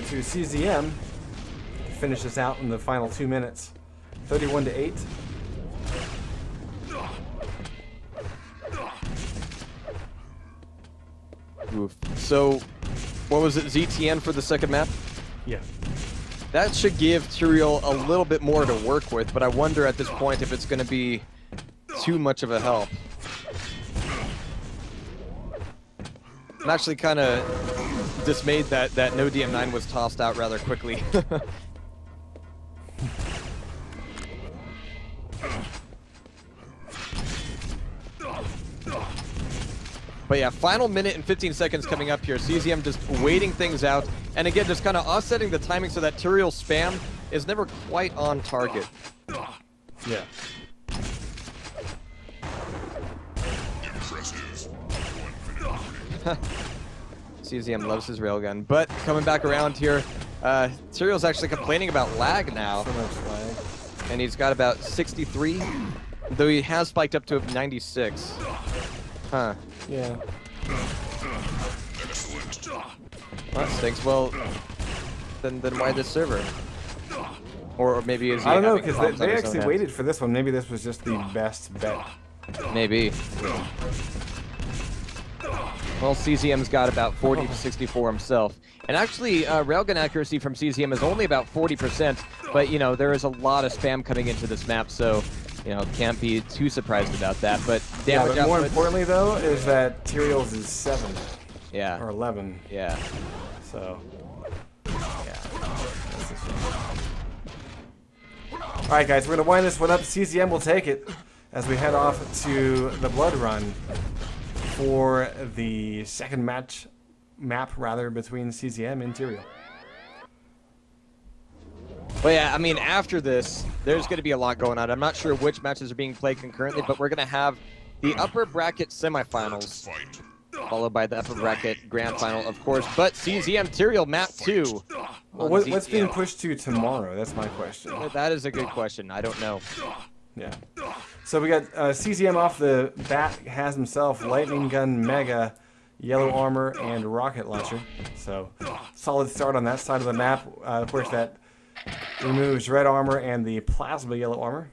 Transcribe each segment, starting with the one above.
to CZM to finish this out in the final 2 minutes. 31-8. Oof. So, what was it, ZTN for the second map? Yeah. That should give Tyrael a little bit more to work with, but I wonder at this point if it's going to be too much of a help. I'm actually kind of dismayed that no DM9 was tossed out rather quickly. But yeah, final minute and 15 seconds coming up here. CZM just waiting things out. And again, just kind of offsetting the timing so that Tyrael's spam is never quite on target. Yeah. CZM loves his railgun. But coming back around here, Tyrael's actually complaining about lag now. So much lag. And he's got about 63, though he has spiked up to 96. Huh. Yeah. That stinks. Well, then why this server? Or maybe is he I don't know, having because problems on they his own actually hands? waited for this one. Maybe this was just the best bet. Maybe. Well, CZM's got about 40 to 64 himself. And actually, railgun accuracy from CZM is only about 40%, but, you know, there is a lot of spam coming into this map, so, you know, can't be too surprised about that. But Yeah, damage but more output, importantly, though, is that Tyrael's is 7 yeah, or 11. yeah. So, yeah. That's a shame. All right, guys, we're going to wind this one up. CZM will take it as we head off to the Blood Run for the second map between CZM and Tyrael. Well, yeah, I mean, after this, there's going to be a lot going on. I'm not sure which matches are being played concurrently, but we're going to have the upper bracket semifinals, followed by the upper bracket grand final, of course. But CZM Tyrael map 2. Well, what's being pushed to tomorrow? That's my question. That is a good question. I don't know. Yeah. So we got CZM off the bat has himself Lightning Gun Mega, Yellow Armor, and Rocket Launcher. So solid start on that side of the map. Of course, that removes Red Armor and the Plasma Yellow Armor.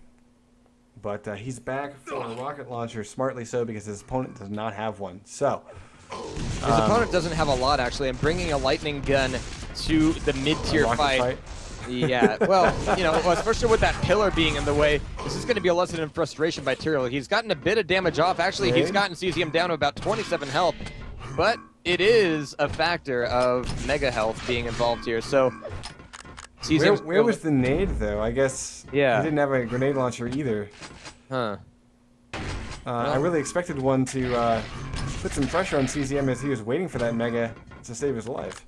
But he's back for a Rocket Launcher, smartly so, because his opponent does not have one. So his opponent doesn't have a lot, actually, and bringing a Lightning Gun to the mid-tier fight. Yeah, well, you know, especially with that pillar being in the way, this is going to be a lesson in frustration by Tyrael. He's gotten a bit of damage off. Actually, he's gotten CZM down to about 27 health, but it is a factor of mega health being involved here. So, where was the nade, though? I guess he didn't have a grenade launcher either. Huh. I really expected one to put some pressure on CZM as he was waiting for that mega to save his life.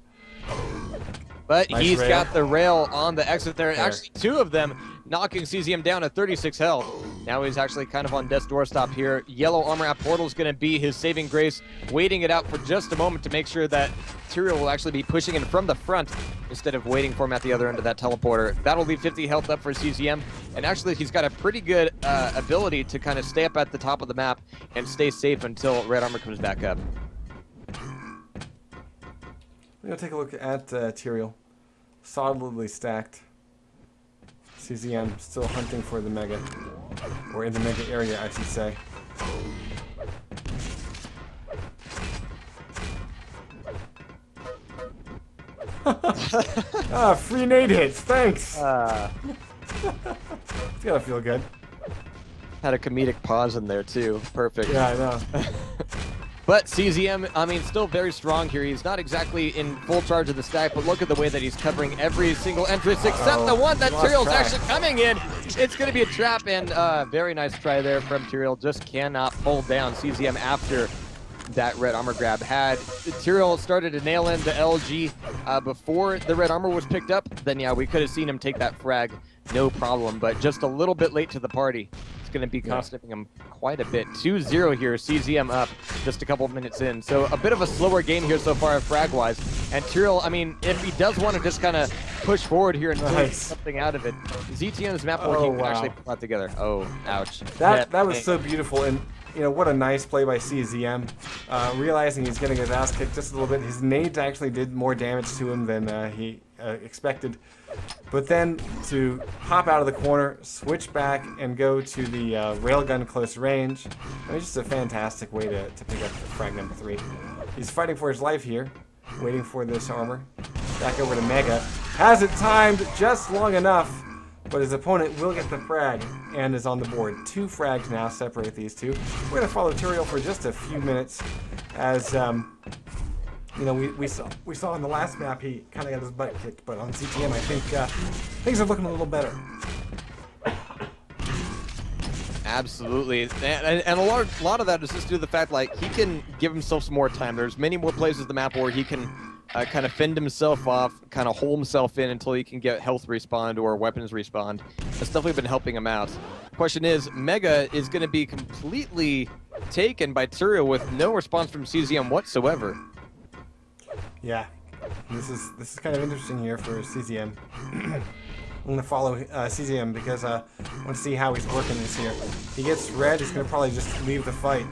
But Nice he's rail. got the rail on the exit there. Actually, 2 of them knocking CZM down to 36 health. Now he's actually kind of on death's doorstop here. Yellow Armor at Portal is going to be his saving grace, waiting it out for just a moment to make sure that Tyrael will actually be pushing in from the front instead of waiting for him at the other end of that teleporter. That'll leave 50 health up for CZM. And actually, he's got a pretty good ability to kind of stay up at the top of the map and stay safe until Red Armor comes back up. We're going to take a look at Tyrael. Solidly stacked. CZM still hunting for the mega. Or in the mega area, I should say. Free nade hits, thanks! It's gotta feel good. Had a comedic pause in there, too. Perfect. Yeah, I know. But CZM, I mean, still very strong here. He's not exactly in full charge of the stack, but look at the way that he's covering every single entrance except the one that Tyrael's actually coming in. It's going to be a trap, and very nice try there from Tyrael. Just cannot pull down CZM after that Red Armor grab. Had Tyrael started to nail in the LG before the Red Armor was picked up, then yeah, we could have seen him take that frag, no problem, but just a little bit late to the party. Going to be costing him quite a bit. 2-0 here, CZM up just a couple of minutes in. So a bit of a slower game here so far frag-wise. And Tyrael, I mean, if he does want to just kind of push forward here and take something out of it, ZTN's map 14 can actually pull that together. Oh, ouch. That was so beautiful. And you know, what a nice play by CZM. Realizing he's getting his ass kicked just a little bit. His nades actually did more damage to him than he expected. But then to pop out of the corner, switch back, and go to the railgun close range. I mean, just a fantastic way to pick up frag number 3. He's fighting for his life here, waiting for this armor. Back over to Mega. Has it timed just long enough, but his opponent will get the frag and is on the board. 2 frags now separate these two. We're going to follow Tyrael for just a few minutes as, you know, we saw in the last map he kind of got his butt kicked, but on CTM I think things are looking a little better. Absolutely, and a lot of that is just due to the fact like he can give himself some more time. There's many more places in the map where he can kind of fend himself off, kind of hold himself in until he can get health respawned or weapons respawned. That's definitely been helping him out. Question is, Mega is going to be completely taken by Tyrael with no response from CZM whatsoever. Yeah, this is kind of interesting here for CZM. I'm going to follow CZM because I want to see how he's working this here. He gets red, he's going to probably just leave the fight.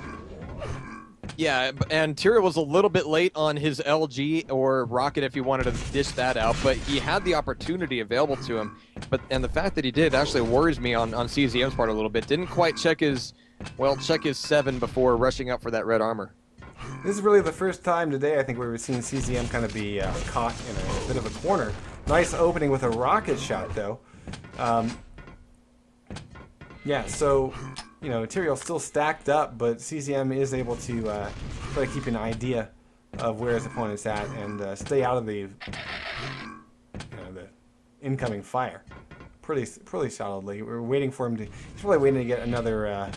Yeah, and Tyrael was a little bit late on his LG or rocket if he wanted to dish that out, but he had the opportunity available to him. And the fact that he did actually worries me on CZM's part a little bit. Didn't quite check his 7 before rushing up for that red armor. This is really the first time today, I think, where we've seen CZM kind of be caught in a bit of a corner. Nice opening with a rocket shot, though. Yeah, so, you know, Tyrael's still stacked up, but CZM is able to try to keep an idea of where his opponent's at and stay out of the, you know, the incoming fire. Pretty solidly. We're waiting for him to. He's probably waiting to get another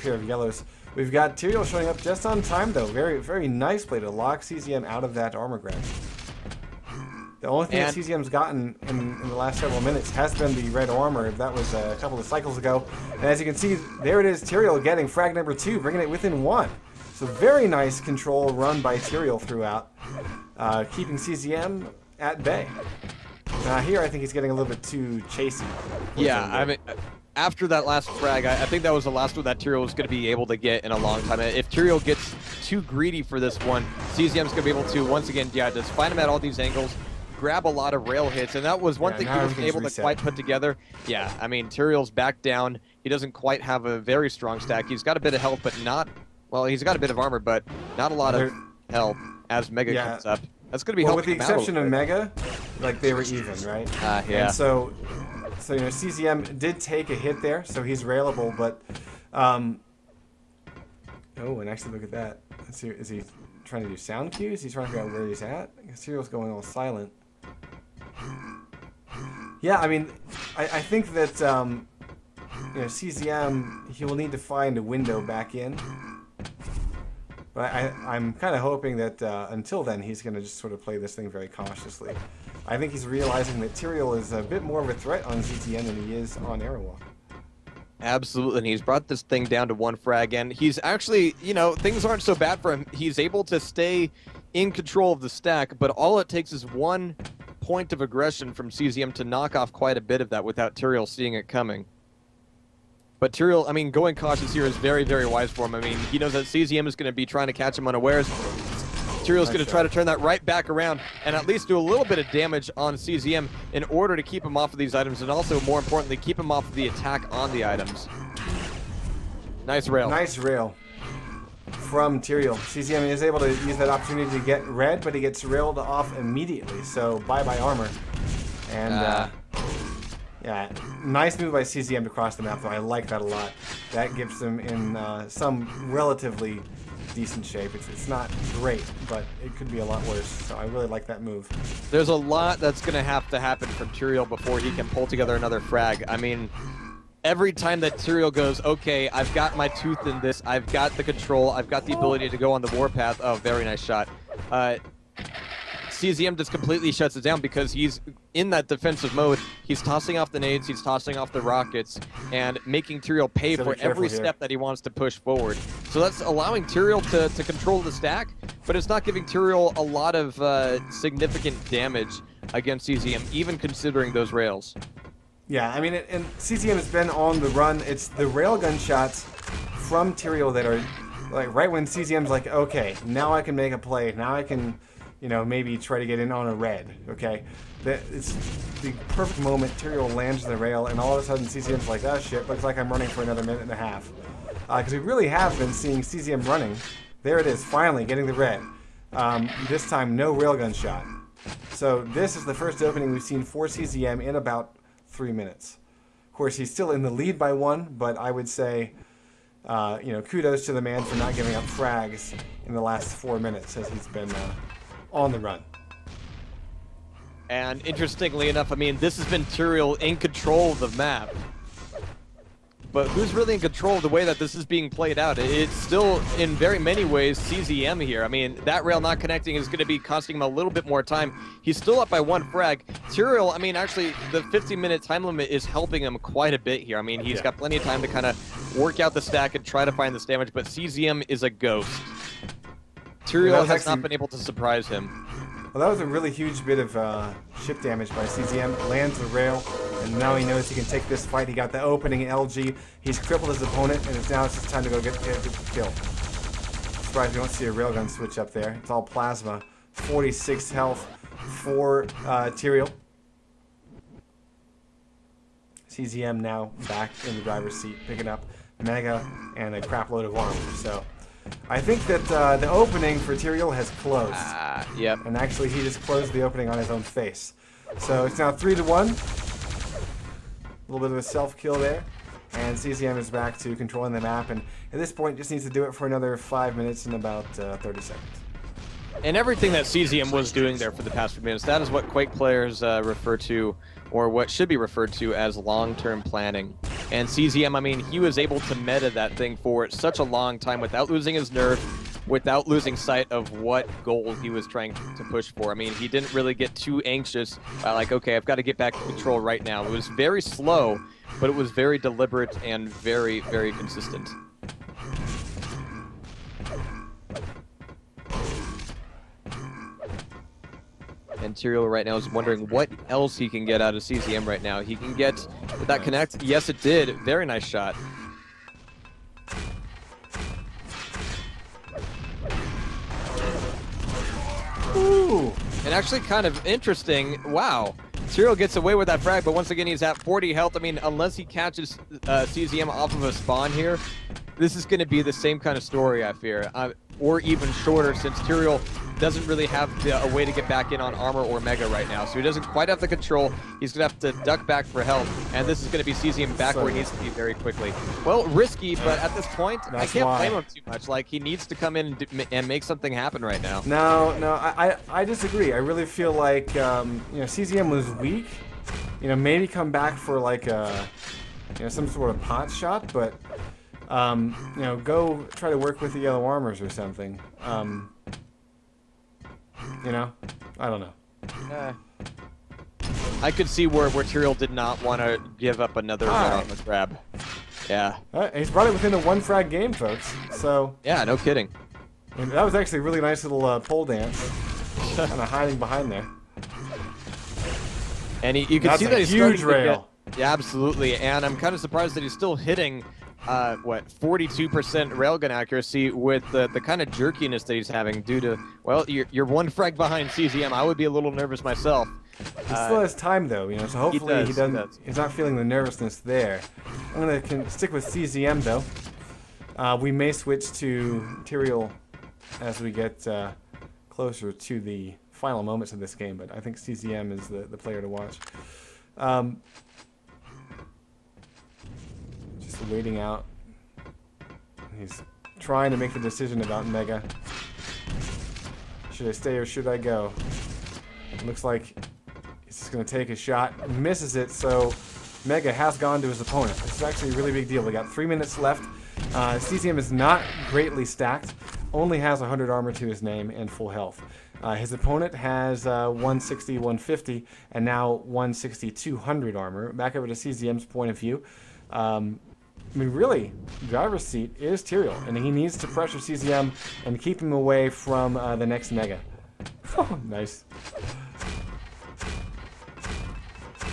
pair of yellows. We've got Tyrael showing up just on time, though. Very nice play to lock CZM out of that armor grab. The only thing that CZM's gotten in the last several minutes has been the red armor. That was a couple of cycles ago. And as you can see, there it is, Tyrael getting frag number 2, bringing it within 1. So very nice control run by Tyrael throughout, keeping CZM at bay. Here I think he's getting a little bit too chasey. Yeah, I mean, after that last frag, I think that was the last one that Tyrael was going to be able to get in a long time. If Tyrael gets too greedy for this one, CZM's going to be able to, once again, yeah, just find him at all these angles, grab a lot of rail hits, and that was one thing he wasn't able to quite put together. Yeah, I mean, Tyrael's back down. He doesn't quite have a very strong stack. He's got a bit of health, but not, well, he's got a bit of armor, but not a lot of health as Mega comes up. That's going to be helpful. With the exception of Mega, like, they were even, right? Yeah. And so you know, CZM did take a hit there, so he's railable, but oh, and actually look at that. Let's see, is he trying to do sound cues? He's trying to figure out where he's at? I guess Tyrael's going all silent. Yeah, I mean, I think that you know, CZM, he will need to find a window back in. But I'm kind of hoping that until then, he's going to just sort of play this thing very cautiously. I think he's realizing that Tyrael is a bit more of a threat on ZTN than he is on Aerowalk. Absolutely, and he's brought this thing down to 1 frag, and he's actually, you know, things aren't so bad for him. He's able to stay in control of the stack, but all it takes is 1 point of aggression from CZM to knock off quite a bit of that without Tyrael seeing it coming. But Tyrael, I mean, going cautious here is very wise for him. I mean, he knows that CZM is going to be trying to catch him unawares. Tyrael's going to try to turn that right back around and at least do a little bit of damage on CZM in order to keep him off of these items and also, more importantly, keep him off of the attack on the items. Nice rail. Nice rail from Tyrael. CZM is able to use that opportunity to get red, but he gets railed off immediately, so bye-bye armor. And yeah, nice move by CZM to cross the map, though. I like that a lot. That gives him in some relatively decent shape. It's not great, but it could be a lot worse, so I really like that move. There's a lot that's going to have to happen from Tyrael before he can pull together another frag. I mean, every time that Tyrael goes, okay, I've got my tooth in this, I've got the control, I've got the ability to go on the warpath. Oh, very nice shot. CZM just completely shuts it down because he's in that defensive mode. He's tossing off the nades, he's tossing off the rockets, and making Tyrael pay for every step that he wants to push forward. So that's allowing Tyrael to control the stack, but it's not giving Tyrael a lot of significant damage against CZM, even considering those rails. Yeah, I mean, and CZM has been on the run. It's the railgun shots from Tyrael that are like right when CZM's like, okay, now I can make a play. Now I can, you know, maybe try to get in on a red. Okay, it's the perfect moment. Tyrael lands the rail, and all of a sudden CZM's like, oh shit, looks like I'm running for another minute and a half. Because we really have been seeing CZM running. There it is, finally getting the red. This time, no railgun shot. So this is the first opening we've seen for CZM in about 3 minutes. Of course, he's still in the lead by 1, but I would say, you know, kudos to the man for not giving up frags in the last 4 minutes as he's been on the run. And interestingly enough, I mean, this has been Tyrael in control of the map. But who's really in control of the way that this is being played out? It's still, in very many ways, CZM here. I mean, that rail not connecting is going to be costing him a little bit more time. He's still up by 1 frag. Tyrael, I mean, actually, the 15-minute time limit is helping him quite a bit here. I mean, he's got plenty of time to kind of work out the stack and try to find this damage, but CZM is a ghost. Tyrael has not been able to surprise him. Well, that was a really huge bit of ship damage by CZM. Lands the rail, and now he knows he can take this fight. He got the opening LG. He's crippled his opponent, and now it's just time to go get the kill. Surprised you don't see a railgun switch up there. It's all plasma. 46 health for Tyrael. CZM now back in the driver's seat, picking up Mega and a crap load of armor. So I think that the opening for Tyrael has closed. Yep. And actually, he just closed the opening on his own face. So it's now 3-1. A little bit of a self-kill there. And CZM is back to controlling the map. And at this point, just needs to do it for another 5 minutes and about 30 seconds. And everything that CZM was doing there for the past few minutes, that is what Quake players refer to, or what should be referred to as long-term planning. And CZM, I mean, he was able to meta that thing for such a long time without losing his nerve, without losing sight of what goal he was trying to push for. I mean, he didn't really get too anxious by like, okay, I've got to get back in control right now. It was very slow, but it was very deliberate and very, very consistent. And Tyrael right now is wondering what else he can get out of CZM right now. He can get, did that connect? Yes, it did. Very nice shot. Ooh. And actually kind of interesting. Wow. Tyrael gets away with that frag, but once again, he's at 40 health. I mean, unless he catches CZM off of a spawn here, this is going to be the same kind of story, I fear. Or even shorter, since Tyrael doesn't really have a way to get back in on armor or mega right now. So he doesn't quite have the control. He's going to have to duck back for health. And this is going to be CZM back where he needs to be very quickly. Well, risky, but at this point, I can't blame him too much. Like, he needs to come in and make something happen right now. No, I disagree. I really feel like, you know, CZM was weak. You know, maybe come back for like a, you know, some sort of pot shot, but, you know, go try to work with the yellow armors or something. You know, I don't know. I could see where Tyrael did not want to give up another run on the grab. Yeah. He's brought it within a 1 frag game, folks. So yeah, no kidding. And that was actually a really nice little pole dance, kind of hiding behind there. And you can see that he's huge rail. Yeah, absolutely. And I'm kind of surprised that he's still hitting, what, 42% railgun accuracy with the kind of jerkiness that he's having due to, well, you're 1 frag behind CZM. I would be a little nervous myself. He still has time, though, you know, so hopefully he's not feeling the nervousness there. I'm going to stick with CZM, though. We may switch to Tyrael as we get closer to the final moments of this game, but I think CZM is the player to watch. Just waiting out. He's trying to make the decision about Mega. Should I stay or should I go? It looks like he's just going to take a shot. Misses it, so Mega has gone to his opponent. This is actually a really big deal. We got 3 minutes left. CZM is not greatly stacked. Only has 100 armor to his name and full health. His opponent has 160, 150, and now 160, 200 armor. Back over to CZM's point of view. I mean, really, driver's seat is Tyrael, and he needs to pressure CZM and keep him away from the next Mega. Oh, nice.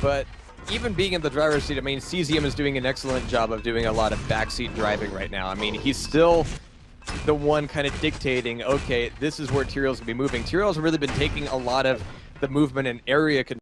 But even being in the driver's seat, I mean, CZM is doing an excellent job of doing a lot of backseat driving right now. I mean, he's still the one kind of dictating, okay, this is where Tyrael's going to be moving. Tyrael's really been taking a lot of the movement and area control